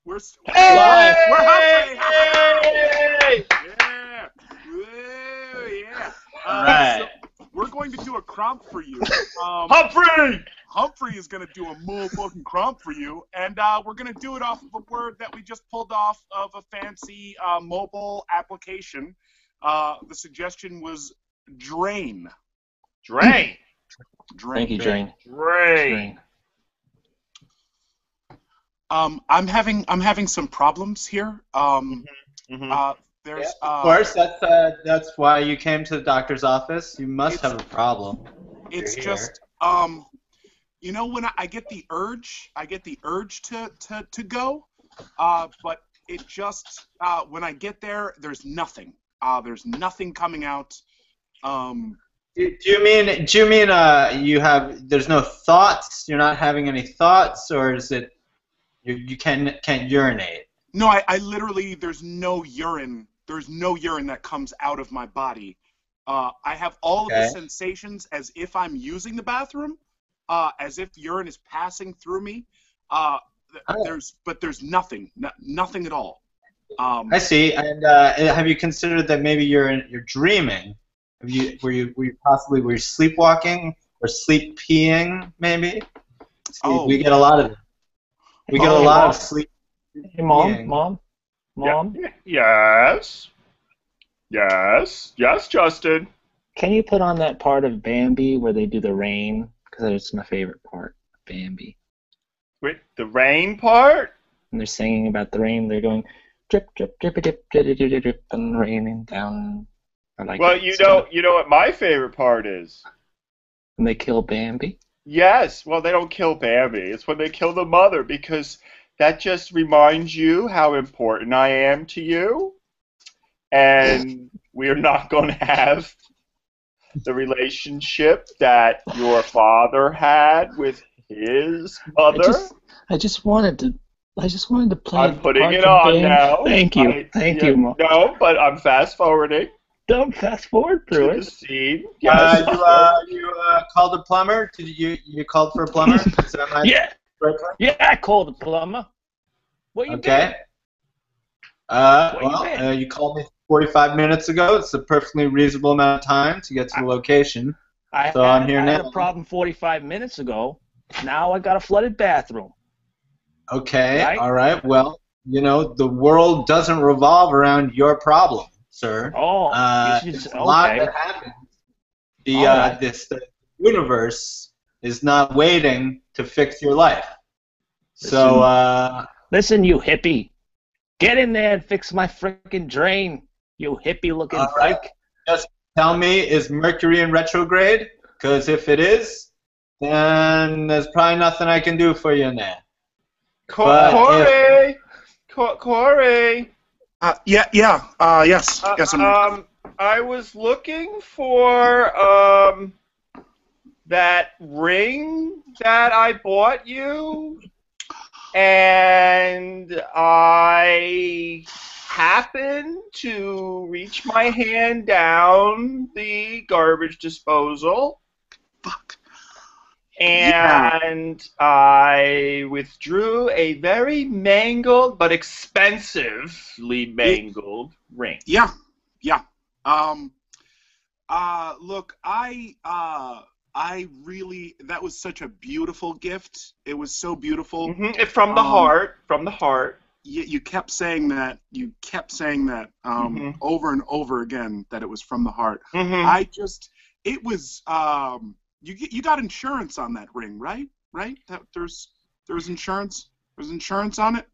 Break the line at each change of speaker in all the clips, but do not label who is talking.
Hey!
Live.
We're Humphrey.
Hey!
Yeah. Woo, yeah.
All right.
So we're going to do a cromp for you.
Humphrey!
Humphrey is going to do a motherfucking cromp for you, and we're going to do it off of a word that we just pulled off of a fancy mobile application. The suggestion was drain.
Drain.
Drain.
Thank you, Drain.
Drain.
I'm having some problems here. There's
Yeah, of course, that's why you came to the doctor's office. You must have a problem.
It's
You're
just you know, when I get the urge, to go, but it just when I get there, there's nothing. There's nothing coming out.
Do you mean there's no thoughts? You're not having any thoughts, or is it you can't urinate?
No, I literally, there's no urine that comes out of my body. I have all of the sensations as if I'm using the bathroom, as if urine is passing through me. There's nothing at all.
I see. And have you considered that maybe you're dreaming? Were you possibly sleepwalking or sleep peeing? Maybe. See, we get a lot of it. We get a lot of sleep.
Hey, Mom.
Yes. Yes, Justin.
Can you put on that part of Bambi where they do the rain? Because it's my favorite part, Bambi.
Wait, the rain part?
And they're singing about the rain. They're going drip, drip, drippy, drip, drip, drip, drip, and raining down. I like
Well,
it.
you know what my favorite part is?
And they kill Bambi.
Yes. Well, they don't kill Bambi. It's when they kill the mother, because that just reminds you how important I am to you, and we are not going to have the relationship that your father had with his mother.
I just wanted to play.
I'm putting
part
it
of
on
Bambi.
now.
Thank you, thank you, Mom.
No, but I'm fast forwarding
Don't fast forward through
to the
it.
scene. Yes.
You called a plumber? Did you called for a plumber? Is that my
Yeah,
right one?
yeah. I called the plumber. What you been?
Okay. You called me 45 minutes ago. It's a perfectly reasonable amount of time to get to the location. I'm here
I
now.
had a problem 45 minutes ago. Now I got a flooded bathroom.
Okay.
Right?
All right. Well, you know, the world doesn't revolve around your problem, sir.
Oh,
There's a lot that happens. The universe is not waiting to fix your life.
Listen, you hippie. Get in there and fix my frickin' drain, you hippie-looking freak.
Just tell me, is Mercury in retrograde? Because if it is, then there's probably nothing I can do for you in there.
Corey!
Yes. Yes, I'm
I was looking for that ring that I bought you, and I happened to reach my hand down the garbage disposal.
Fuck.
And I withdrew a very mangled but expensively mangled ring.
Yeah. Look, I really, that was such a beautiful gift. It was so beautiful.
From the heart. From the heart.
You kept saying that. Over and over again, that it was from the heart. It was. You got insurance on that ring, right? Right? There was insurance. There's insurance on it.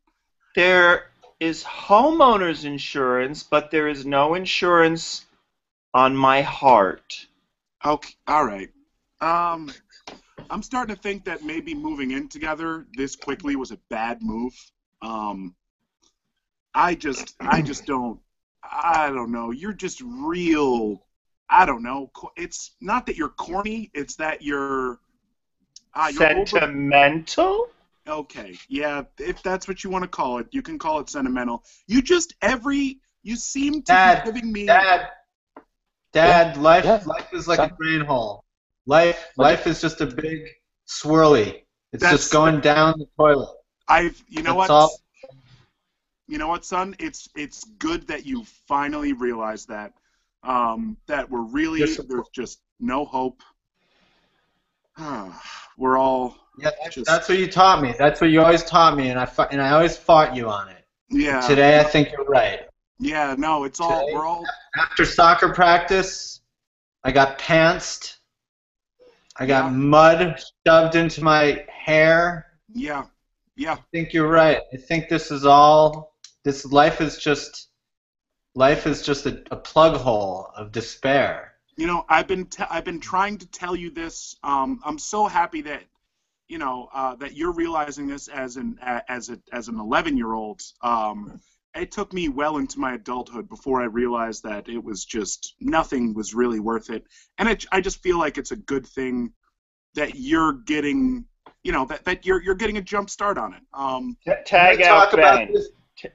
There is homeowner's insurance, but there is no insurance on my heart.
Okay. All right. I'm starting to think that maybe moving in together this quickly was a bad move. I don't know. You're just real. I don't know. It's not that you're corny. It's that you're
sentimental?
Okay. Yeah, if that's what you want to call it, you can call it sentimental. You seem to be giving me...
Dad, life is like a drain hole. Life is just a big swirly. It's just going down the toilet.
You know what?
All.
You know what, son? It's good that you finally realized that. That we're really there's just no hope. We're all
that's what you taught me. That's what you always taught me, and I always fought you on it.
Yeah.
But today I think you're right.
Yeah, no, it's all
Today,
we're all
after soccer practice, I got pantsed. I got mud shoved into my hair.
Yeah.
I think you're right. I think this is all. This life is just a plug hole of despair.
You know, I've been trying to tell you this. I'm so happy that that you're realizing this as an 11-year-old. It took me well into my adulthood before I realized that it was just nothing was really worth it. And I just feel like it's a good thing that you're getting, that you're getting a jump start on it.
Tag out Ben.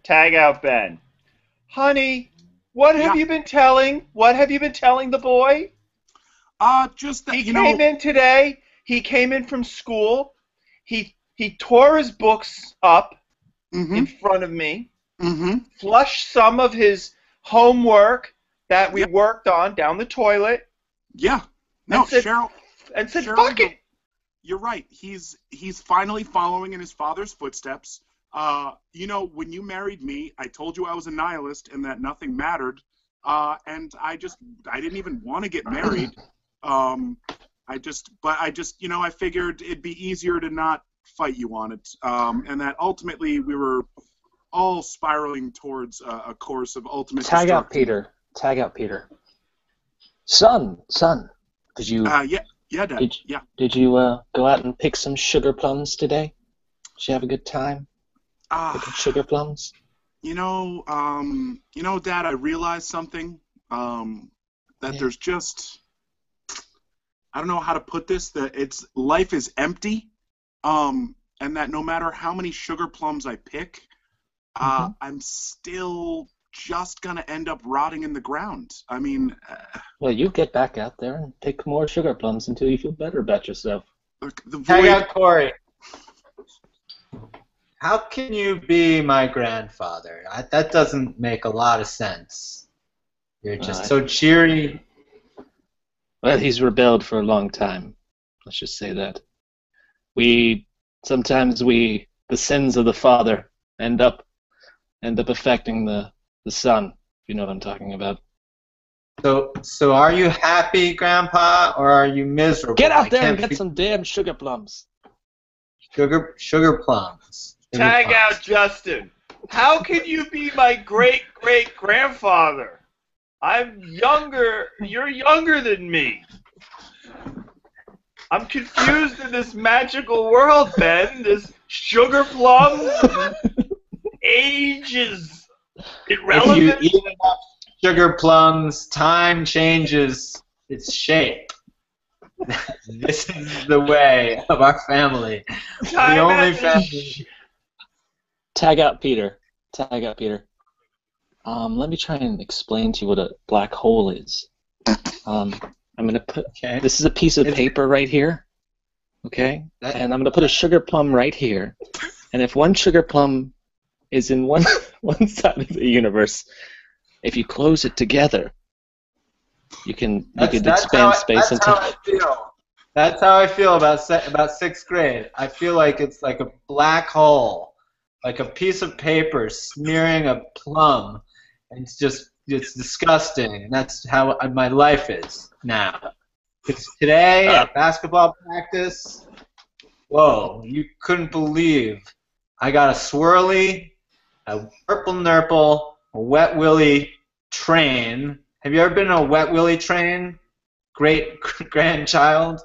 Tag out Ben. Honey, what have you been telling? What have you been telling the boy?
Just that
he came in today. He came in from school. He tore his books up in front of me. Flushed some of his homework that we worked on down the toilet.
Yeah. No, Cheryl.
And said, "Fuck it."
You're right. He's finally following in his father's footsteps. When you married me, I told you I was a nihilist and that nothing mattered. And I didn't even want to get married. I figured it'd be easier to not fight you on it. And that ultimately we were all spiraling towards a course of ultimate
Tag
destruction.
out Peter. Tag out Peter. Son. Did you?
Yeah, Dad.
Did you go out and pick some sugar plums today? Did you have a good time? Picking sugar plums.
Dad, I realized something. That there's just, I don't know how to put this. That life is empty. And that no matter how many sugar plums I pick, I'm still just gonna end up rotting in the ground. I mean,
well, you get back out there and pick more sugar plums until you feel better about yourself.
Tag out Corey. How can you be my grandfather? That doesn't make a lot of sense. You're just so cheery.
Well, he's rebelled for a long time. Let's just say that. Sometimes the sins of the father end up affecting the son, if you know what I'm talking about.
So are you happy, Grandpa, or are you miserable?
Get out there and get some damn sugar plums.
Sugar plums.
Tag out Justin. How can you be my great-great-grandfather? I'm younger. You're younger than me. I'm confused in this magical world, Ben. This sugar plums, age is irrelevant.
If you eat enough sugar plums, time changes its shape. This is the way of our family. The only family.
Tag out Peter. Let me try and explain to you what a black hole is. I'm going to put... Okay. This is a piece of paper right here. Okay? And I'm going to put a sugar plum right here. And if one sugar plum is in one side of the universe, if you close it together, you can expand space and time.
That's how I feel about 6th grade. I feel like it's like a black hole, like a piece of paper smearing a plum. And it's disgusting. And that's how my life is now. Because today at basketball practice, whoa, you couldn't believe. I got a swirly, a purple nurple, a wet willy train. Have you ever been in a wet willy train? Great grandchild?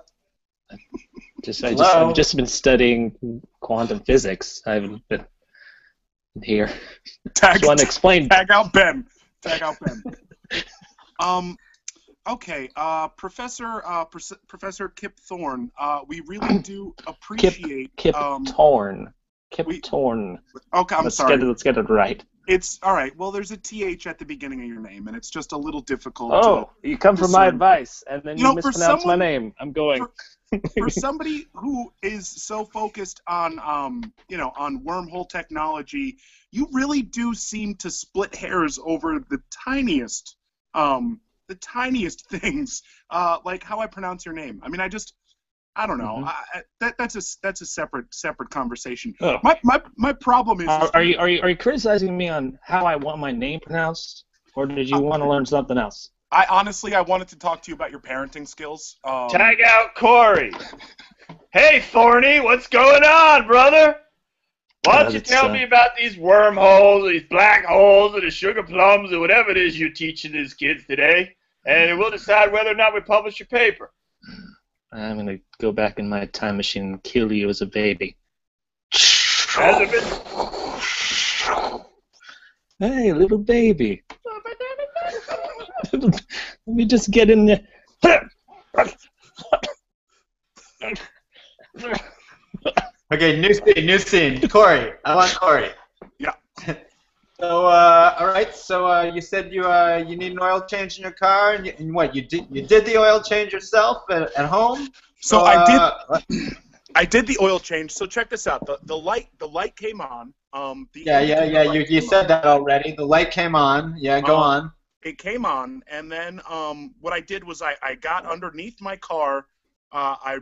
I've just been studying quantum physics. I haven't been here. Just want to explain.
Tag out Ben. Okay, Professor Kip Thorne. We really do appreciate
Kip Thorne. Kip Thorne.
Okay, I'm sorry.
Let's get it right.
It's all right. Well, there's a TH at the beginning of your name, and it's just a little difficult.
Oh, you come for my advice, and then you mispronounce my name. I'm going.
For somebody who is so focused on, on wormhole technology, you really do seem to split hairs over the tiniest things, like how I pronounce your name. I mean, I don't know. That's a separate conversation.
Oh.
My problem is.
Are you criticizing me on how I want my name pronounced, or did you want to learn something else?
I wanted to talk to you about your parenting skills.
Tag out Corey. Hey, Thorny, what's going on, brother? Why don't you tell me about these wormholes, these black holes, or the sugar plums, or whatever it is you're teaching these kids today, and we'll decide whether or not we publish your paper.
I'm going to go back in my time machine and kill you as a baby.
Has it been?
Hey, little baby. Let me just get in there.
Okay, new scene. Corey, I want Corey.
Yeah.
So, all right. So, you said you need an oil change in your car, and what you did the oil change yourself at home?
So I did the oil change. So check this out. The light came on.
You said that already. The light came on. Yeah, go on.
It came on, and then what I did was I got underneath my car. I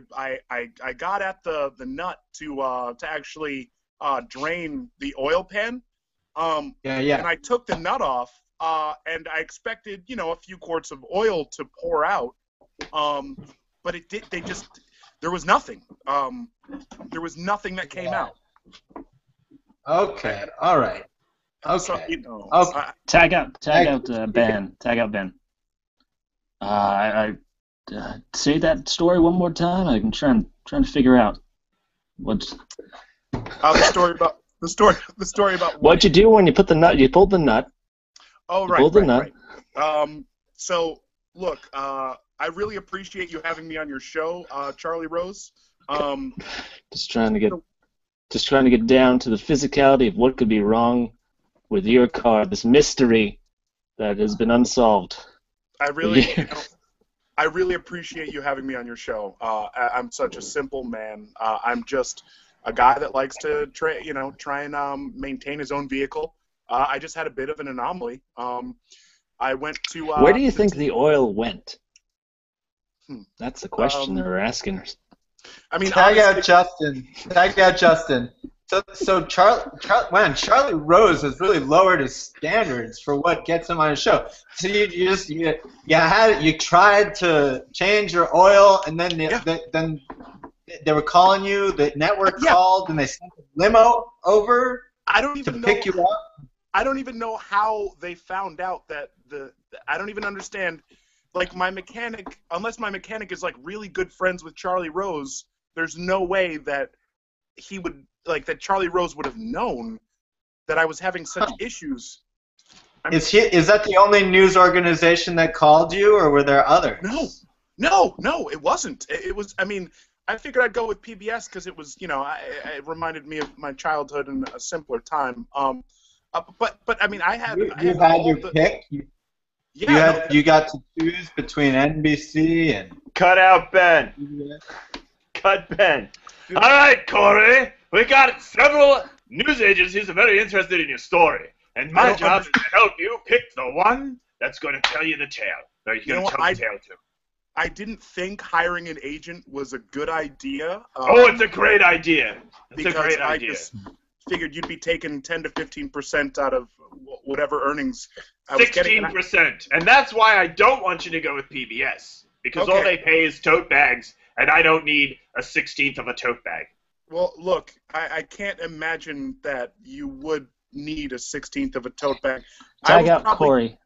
got at the nut to actually drain the oil pan. And I took the nut off, and I expected, a few quarts of oil to pour out. But it did. There was nothing. There was nothing that came out.
Okay. All right. Okay.
So,
okay.
Tag out Ben. Tag out Ben. Say that story one more time. I'm trying to figure out what's
the story about
what you do when you put the nut. You pulled the nut.
Oh, right.
You pulled the nut.
Right. So look, I really appreciate you having me on your show, Charlie Rose.
Just trying to get down to the physicality of what could be wrong with your car. This mystery that has been unsolved.
I really appreciate you having me on your show. I'm such a simple man. I'm just a guy that likes to try and maintain his own vehicle. I just had a bit of an anomaly. I went to.
Where do you think the oil went? That's the question they were asking.
I mean,
tag out Justin. So Charlie Rose has really lowered his standards for what gets him on his show. So you tried to change your oil, and then then they were calling you. The network called, and they sent a limo over to pick you up.
I don't even know how they found out that I don't even understand. Like my mechanic, unless my mechanic is like really good friends with Charlie Rose, there's no way that he would that Charlie Rose would have known that I was having such issues.
Is that the only news organization that called you, or were there others?
No, it wasn't. It was. I mean, I figured I'd go with PBS because it was, it reminded me of my childhood in a simpler time. But I mean, I had
your
pick. You got to choose between NBC and.
Cut out Ben. Cut Ben. All right, Corey. We got several news agencies are very interested in your story, and my job is to help you pick the one that's going to tell you the tale. Or you're going to tell the tale to.
I didn't think hiring an agent was a good idea.
It's a great idea.
I just figured you'd be taking 10 to 15% out of whatever earnings I was getting.
16%, and that's why I don't want you to go with PBS, because all they pay is tote bags, and I don't need a 16th of a tote bag.
Well, look, I can't imagine that you would need a 16th of a tote bag.
Tag out Corey.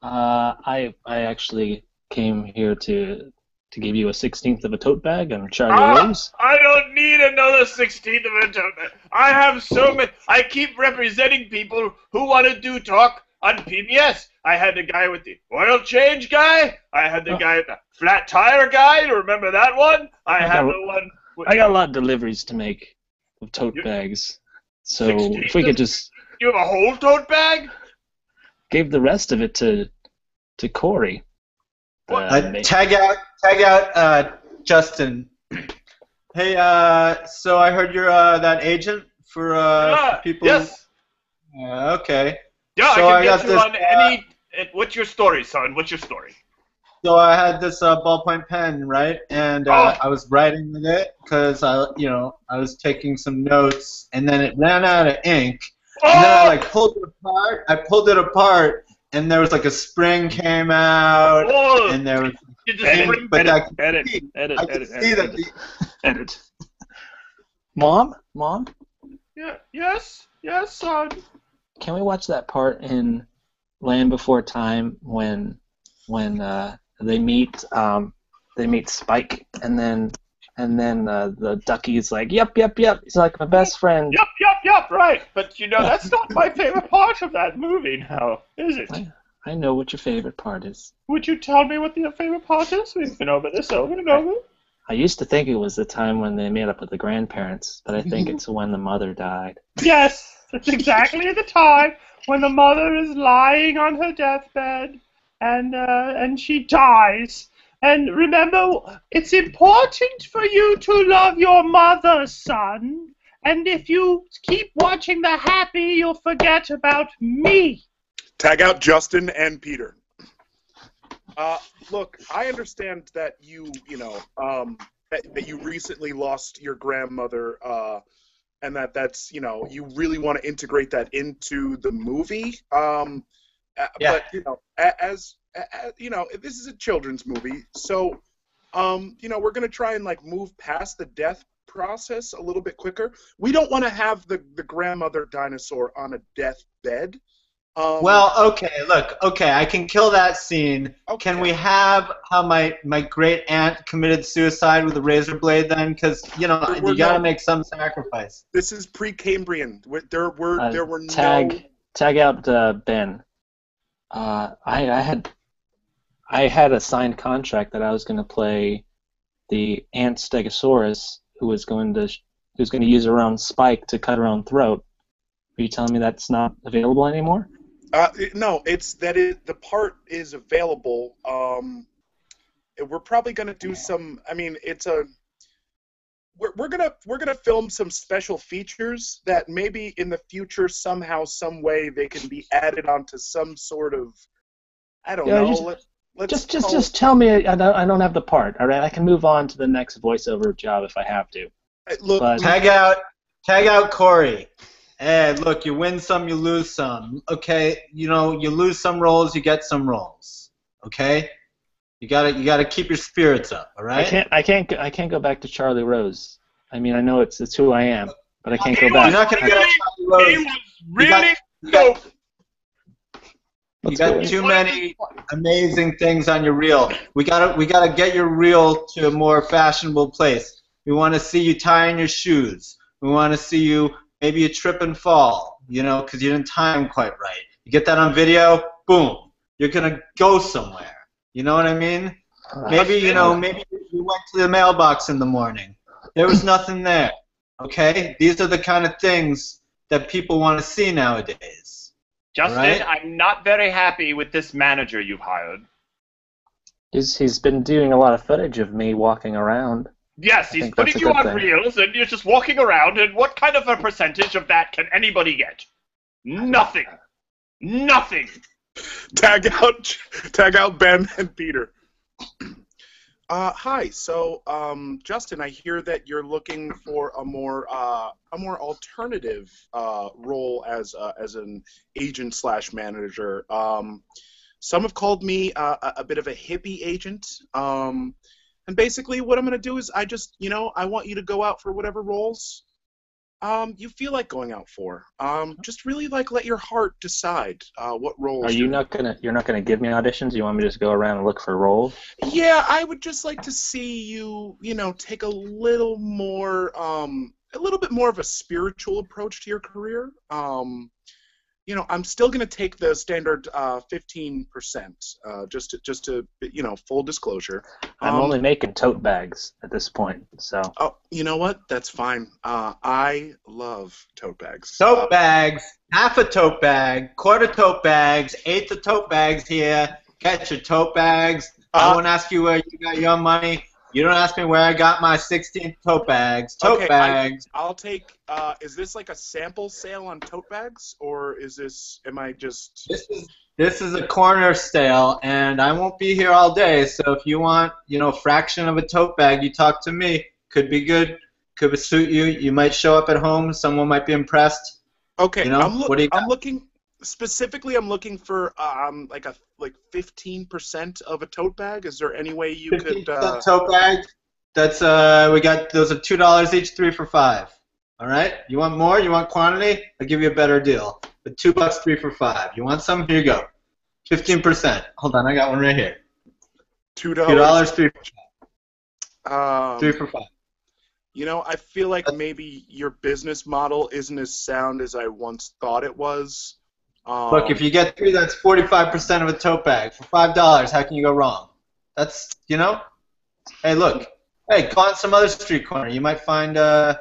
I actually came here to give you a 16th of a tote bag on Charlie Rose.
I don't need another 16th of a tote bag. I have so many. I keep representing people who want to do talk on PBS. I had the guy with the oil change guy. I had the guy, the flat tire guy. Remember that one? I had the one.
I got a lot of deliveries to make of tote bags. So if we could just
You have a whole tote bag?
Gave the rest of it to Corey.
Tag out, Justin. Hey, so I heard you're that agent for people.
Yes.
Okay.
Yeah,
So
I can
I
get
got
you
this,
on any. What's your story, son? What's your story?
So I had this ballpoint pen, right? And I was writing with it because I was taking some notes, and then it ran out of ink. And then I like pulled it apart. I pulled it apart, and there was like a spring came out, and there was.
Edit. Mom.
Yeah. Yes, son.
Can we watch that part in Land Before Time when they meet Spike, and then the ducky's like, yep, he's like my best friend.
Yep, right. But that's not my favorite part of that movie now, is it?
I know what your favorite part is.
Would you tell me what your favorite part is? We've been over this over and over.
I used to think it was the time when they met up with the grandparents, but I think it's when the mother died.
Yes, it's exactly the time when the mother is lying on her deathbed and she dies. And remember, it's important for you to love your mother, son. And if you keep watching the happy, you'll forget about me.
Tag out Justin and Peter. Look, I understand that that you recently lost your grandmother, and that's you really want to integrate that into the movie. But as this is a children's movie, so we're gonna try and move past the death process a little bit quicker. We don't want to have the grandmother dinosaur on a deathbed.
Okay, I can kill that scene.
Okay.
Can we have how my great aunt committed suicide with a razor blade then? Because you gotta make some sacrifice.
This is pre-Cambrian. There were
Tag out Ben. I had a signed contract that I was going to play the Ant Stegosaurus who was going to use her own spike to cut her own throat. Are you telling me that's not available anymore?
No, the part is available. We're probably gonna do some. I mean, we're gonna film some special features that maybe in the future somehow, some way they can be added onto some sort of. I don't know.
Just tell me. I don't have the part. All right, I can move on to the next voiceover job if I have to.
Look,
tag out Corey. Hey, look, you win some, you lose some. Okay, you lose some roles, you get some roles. Okay, you gotta keep your spirits up. All right.
I can't go back to Charlie Rose. I mean, I know it's who I am, but I can't go back.
You're not gonna get Charlie Rose.
He was really dope.
You got too many amazing things on your reel. We gotta get your reel to a more fashionable place. We want to see you tying your shoes. We want to see you. Maybe you trip and fall, because you didn't time quite right. You get that on video, boom, you're gonna go somewhere. You know what I mean? Maybe you went to the mailbox in the morning. There was nothing there. Okay, these are the kind of things that people want to see nowadays.
Justin,
right?
I'm not very happy with this manager you've hired.
He's been doing a lot of footage of me walking around.
Yes, he's putting you on reels, and you're just walking around, and what kind of a percentage of that can anybody get? Nothing. Nothing.
Tag out Ben and Peter. Hi. So, Justin, I hear that you're looking for a more alternative role as an agent / manager. Some have called me a bit of a hippie agent. And basically what I'm going to do is I want you to go out for whatever roles you feel like going out for. Just really let your heart decide what roles.
You're not gonna give me auditions? You want me to just go around and look for roles?
Yeah, I would just like to see you, take a little bit more of a spiritual approach to your career. I'm still going to take the standard 15%, just to full disclosure.
I'm only making tote bags at this point, so.
Oh, you know what? That's fine. I love tote bags.
Tote bags, half a tote bag, quarter tote bags, eighth of tote bags here. Get your tote bags. I won't ask you where you got your money. You don't ask me where I got my 16 tote bags. Tote bags.
I'll take. Is this like a sample sale on tote bags, or am I just?
This is a corner sale, and I won't be here all day. So if you want, a fraction of a tote bag, you talk to me. Could be good. Could suit you. You might show up at home. Someone might be impressed.
Okay.
What do you got?
I'm looking specifically. I'm looking for like 15% of a tote bag. Is there any way you could?
Tote bag. That's we got those are $2 each, 3 for $5. All right. You want more? You want quantity? I'll give you a better deal. But $2, 3 for $5. You want some? Here you go. 15%. Hold on, I got one right here. $2, 3 for $5. 3 for $5.
I feel like maybe your business model isn't as sound as I once thought it was.
Look, if you get 3, that's 45% of a tote bag. For $5, how can you go wrong? That's, Hey, look. Hey, go on some other street corner. You might find, all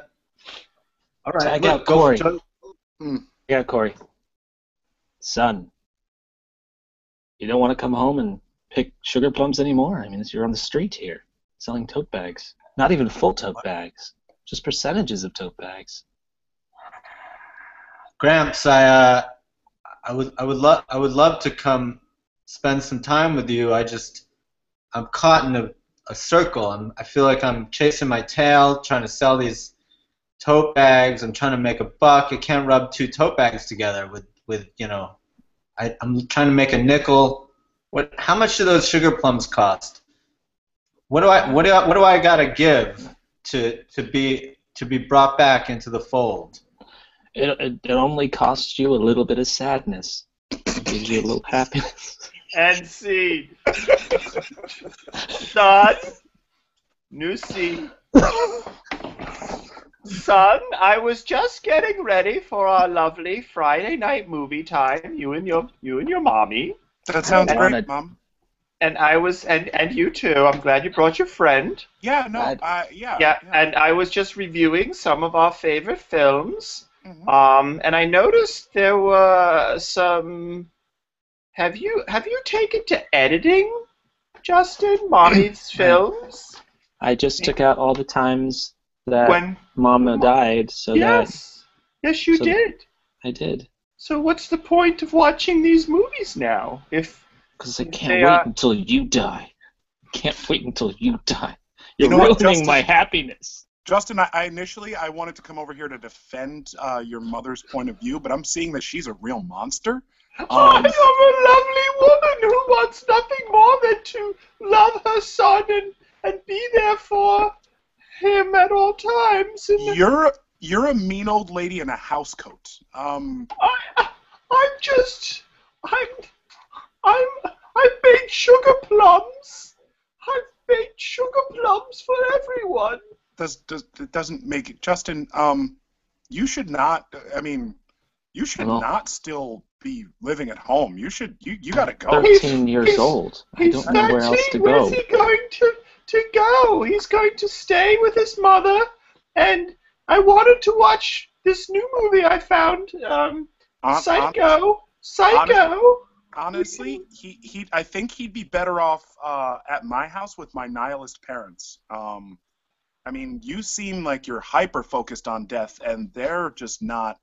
right.
Tag out Corey. Yeah, Corey. Son, you don't want to come home and pick sugar plums anymore? I mean, you're on the street here selling tote bags. Not even full tote bags, just percentages of tote bags.
Gramps, I would love to come spend some time with you. I'm caught in a circle. I feel like I'm chasing my tail, trying to sell these tote bags. I'm trying to make a buck. I can't rub 2 tote bags together with I'm trying to make a nickel. How much do those sugar plums cost? What do I gotta give to be brought back into the fold?
It only costs you a little bit of sadness. It gives you a little happiness.
And seed. Son, new seed. Son, I was just getting ready for our lovely Friday night movie time. You and your mommy.
That sounds great, Mom.
And I was, and you too. I'm glad you brought your friend.
Yeah, no,
yeah. And I was just reviewing some of our favorite films. Mm-hmm. And I noticed there were some. Have you taken to editing, Justin, Mommy's films?
I just took out all the times that Mama died, so
yes, you did.
I did.
So what's the point of watching these movies now?
Because I can't wait until you die. Can't wait until you die. You're ruining my happiness.
Justin, I initially wanted to come over here to defend your mother's point of view, but I'm seeing that she's a real monster.
I am a lovely woman who wants nothing more than to love her son and be there for him at all times.
You're a mean old lady in a house coat.
I baked sugar plums. I've baked sugar plums for everyone.
It doesn't make it, Justin. You should not. I mean, you should not still be living at home. You gotta go.
13 years old. I don't know where else to go.
Where's he going to go? He's going to stay with his mother, and I wanted to watch this new movie I found, Psycho.
Honestly, I think he'd be better off at my house with my nihilist parents. I mean, you seem like you're hyper-focused on death, and they're just not.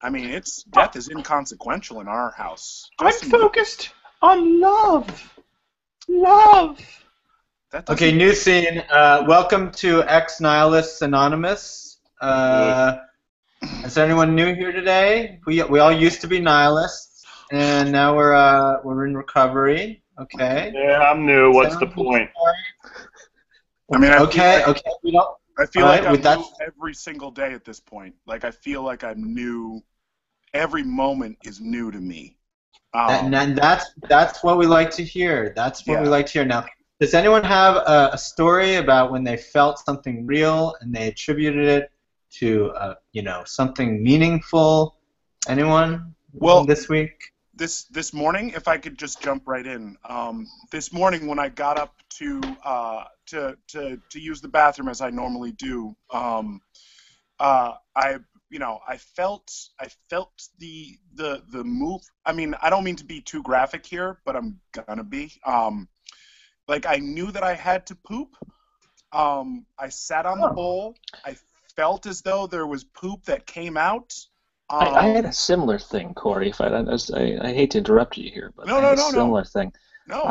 I mean, death is inconsequential in our house.
I'm focused on love. Love.
Okay, new scene. Welcome to Ex-Nihilists Anonymous. Is there anyone new here today? We all used to be nihilists, and now we're in recovery. Okay.
Yeah, I'm new. What's the point?
I mean,
okay. We don't.
I feel like I'm new every single day at this point. Like, I feel like I'm new. Every moment is new to me.
And that's what we like to hear. That's what we like to hear. Now, does anyone have a story about when they felt something real and they attributed it to something meaningful? Anyone?
Well,
this week?
This morning, if I could just jump right in. This morning when I got up to use the bathroom as I normally do, I felt the move. I mean, I don't mean to be too graphic here, but I'm gonna be. Like I knew that I had to poop. I sat on the bowl. I felt as though there was poop that came out.
I had a similar thing, Corey. I hate to interrupt you here, but I had a similar thing.
No,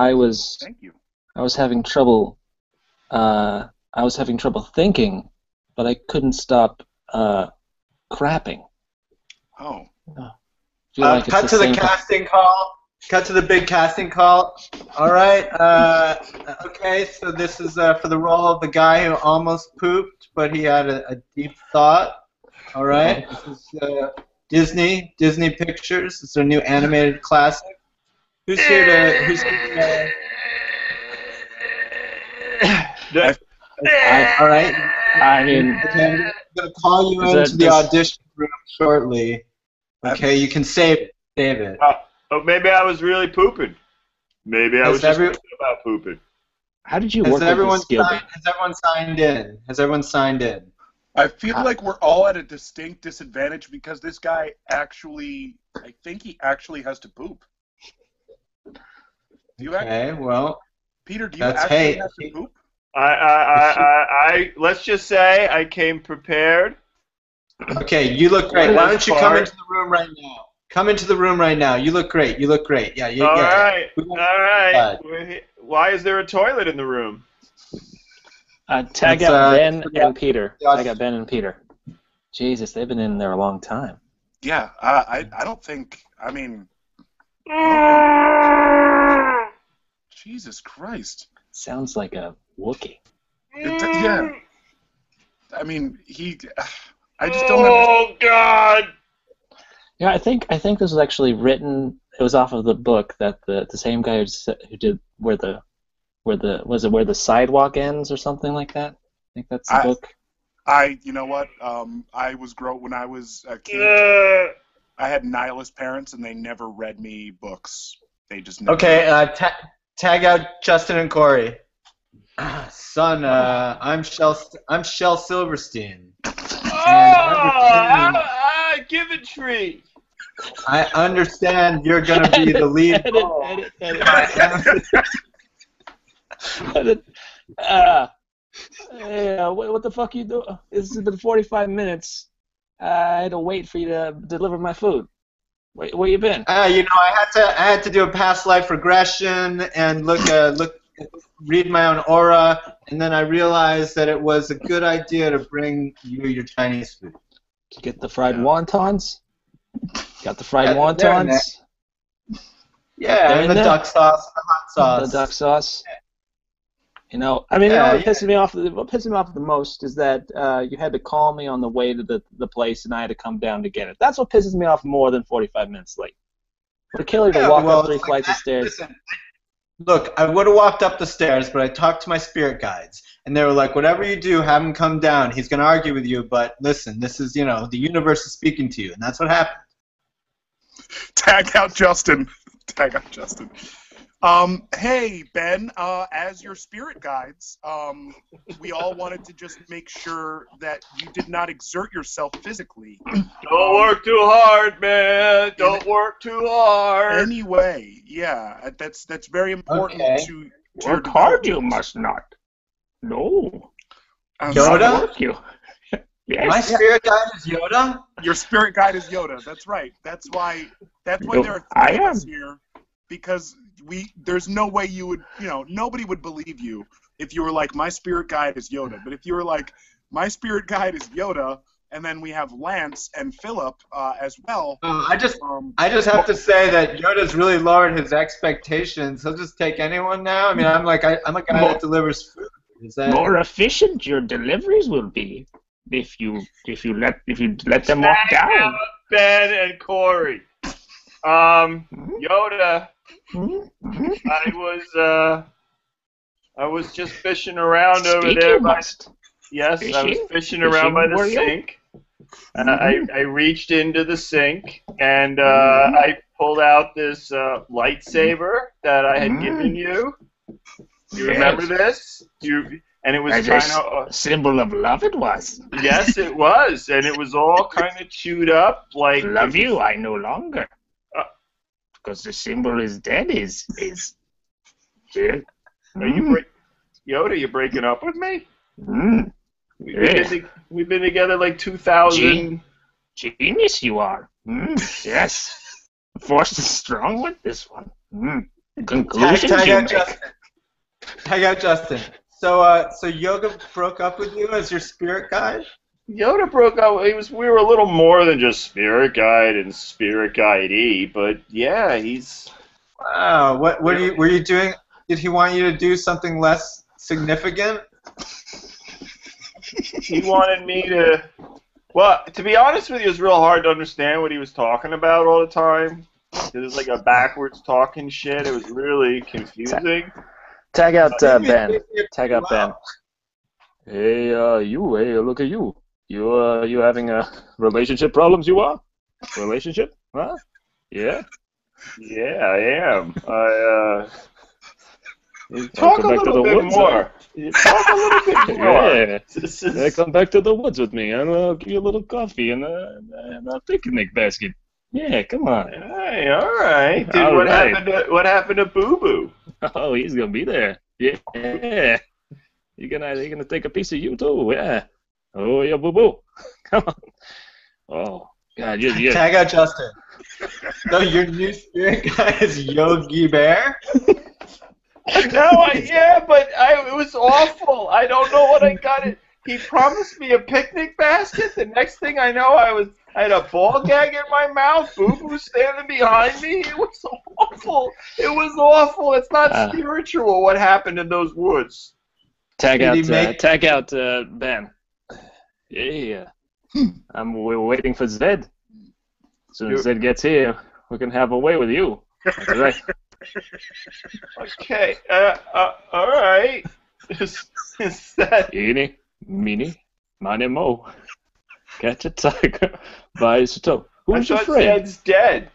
thank you.
I was having trouble. I was having trouble thinking, but I couldn't stop crapping.
Oh.
Cut to the casting call. Cut to the big casting call. All right. Okay, so this is for the role of the guy who almost pooped, but he had a deep thought. All right. This is Disney Pictures. It's their new animated classic. Who's here to? All right.
I mean,
okay, I'm gonna call you into the audition room shortly. Okay, you can save it. Save it.
Oh, maybe I was really pooping. Maybe I was just thinking about pooping.
How did you work with this skill?
Has everyone signed in? Has everyone signed in?
I feel like we're all at a distinct disadvantage because this guy actually, I think he actually has to poop.
Well,
Peter, do you actually have to poop?
Let's just say I came prepared.
Okay, you look great. Why don't you come into the room right now? Come into the room right now. You look great. You look great. Yeah.
All right. Why is there a toilet in the room?
Tag out Ben and Peter. Tag out Ben and Peter. Jesus, they've been in there a long time.
Yeah, I don't think. I mean, Jesus Christ.
Sounds like a Wookiee.
Yeah. I mean, I just don't understand.
Oh God.
Yeah, I think this was actually written. It was off of the book that the same guy who did where the sidewalk ends or something like that. I think that's the book.
You know what? When I was a kid, I had nihilist parents and they never read me books. They just never.
Okay, tag out Justin and Corey. Son, I'm Shel Silverstein.
Give it tree.
I understand you're going to be the lead.
Edit. What the fuck you do? This has been 45 minutes. I had to wait for you to deliver my food. Where you been?
I had to do a past life regression and read my own aura, and then I realized that it was a good idea to bring you your Chinese food.
Did you get the fried wontons? Got the fried wontons?
Yeah, and the duck sauce, the hot sauce.
The duck sauce. What pisses me off the most is that you had to call me on the way to the place and I had to come down to get it. That's what pisses me off more than 45 minutes late. For Kelly to walk up 3 flights of stairs.
Listen, look, I would have walked up the stairs, but I talked to my spirit guides, and they were like, whatever you do, have him come down. He's going to argue with you, but listen, this is, the universe is speaking to you, and that's what happened.
Tag out Justin. Hey, Ben, as your spirit guides, we all wanted to just make sure that you did not exert yourself physically.
Don't work too hard, man. Don't work too hard.
Anyway, yeah, that's very important to
work hard. You must not. No.
Yoda?
Yes.
My spirit guide is Yoda?
Your spirit guide is Yoda. That's right. That's why there are 3 of us here, because there's no way you would, nobody would believe you if you were like, my spirit guide is Yoda. But if you were like, my spirit guide is Yoda, and then we have Lance and Philip as well.
I just have to say that Yoda's really lowered his expectations. He'll just take anyone now. I mean, I'm a guy that delivers food.
More efficient your deliveries will be if you let them walk down.
Ben and Corey. Yoda. I was just fishing around over there. Yes, I was fishing around by the sink. I reached into the sink and I pulled out this lightsaber that I had given you. You remember this? And it was kind of
a symbol of love. It was.
Yes, it was, and it was all kind of chewed up. Like
love you, I no longer. Because the symbol is dead. Is. Yeah.
Yoda, you breaking up with me?
Mm.
We've been together like 2,000.
Genius you are. Yes. The Force is strong with this one. Conclusions
tag
you
out
make.
Justin. Tag out Justin. So Yoga broke up with you as your spirit guide?
Yoda broke up. We were a little more than just spirit guide and spirit guidee, but yeah, he's.
Wow. What were you doing? Did he want you to do something less significant?
He wanted me to. Well, to be honest with you, it was real hard to understand what he was talking about all the time. It was like a backwards talking shit. It was really confusing.
Tag out Ben. Tag out Ben. Hey, you. Hey, look at you. You having relationship problems? You are? Relationship? Huh? Yeah.
Yeah, I am. Talk a little bit more. Talk a little bit more.
Yeah. Come back to the woods with me, and I'll give you a little coffee and a picnic basket. Yeah, come on.
Hey, all right. Dude, what happened to Boo Boo?
Oh, he's gonna be there. Yeah. You're gonna take a piece of you too. Yeah. Oh yeah, Boo Boo. Come on. Oh God, you.
Tag out Justin. So your new spirit guide is Yogi Bear.
No, but it was awful. I don't know what I got it. He promised me a picnic basket. The next thing I know, I had a ball gag in my mouth. Boo Boo standing behind me. It was awful. It was awful. It's not spiritual what happened in those woods.
Tag out Ben. Yeah. We're waiting for Zed. As soon as Zed gets here, we can have a way with you. That's right.
Okay. All right. Is that?
Eeny, meeny, miny, mo. Catch a tiger by his toe. Who's your friend?
Zed's dead.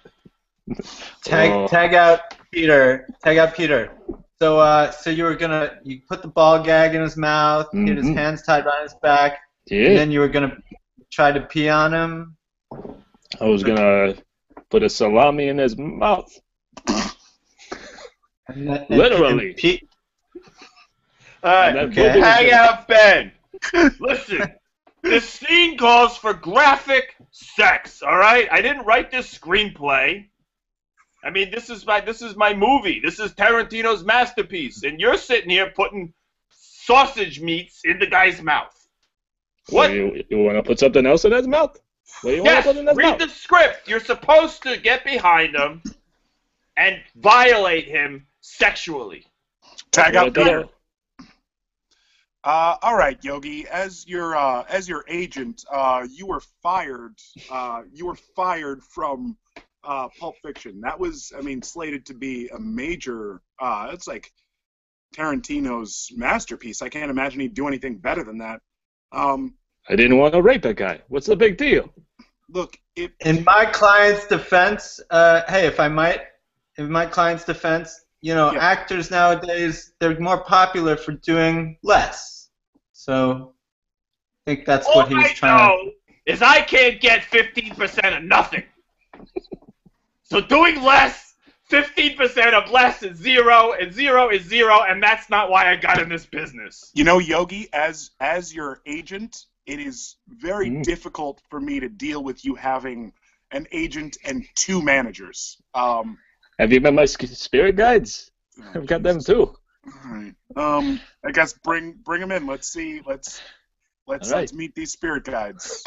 Tag out Peter. Tag out Peter. So you put the ball gag in his mouth, get his hands tied behind his back, and then you were gonna try to pee on him.
I was gonna put a salami in his mouth. Literally.
Hang out, Ben. Listen, this scene calls for graphic sex. All right, I didn't write this screenplay. I mean, this is my movie. This is Tarantino's masterpiece, and you're sitting here putting sausage meats in the guy's mouth. What?
You want to put something else in his mouth? What do you want to put in his mouth?
Read the script. You're supposed to get behind him and violate him sexually.
Tag out Peter. All right, Yogi. As your agent, you were fired. You were fired from Pulp Fiction. That was, slated to be a major. It's like Tarantino's masterpiece. I can't imagine he'd do anything better than that.
I didn't want to rape a guy. What's the big deal?
Look,
in my client's defense, in my client's defense, actors nowadays, they're more popular for doing less. So I think that's what he was trying to...
All I know is I can't get 15% of nothing. So doing less, 15% of less is 0, and 0 is 0, and that's not why I got in this business.
Yogi, as your agent, it is very difficult for me to deal with you having an agent and 2 managers.
Have you met my spirit guides? I've got them too.
All right. I guess bring them in. Let's see. Let's meet these spirit guides.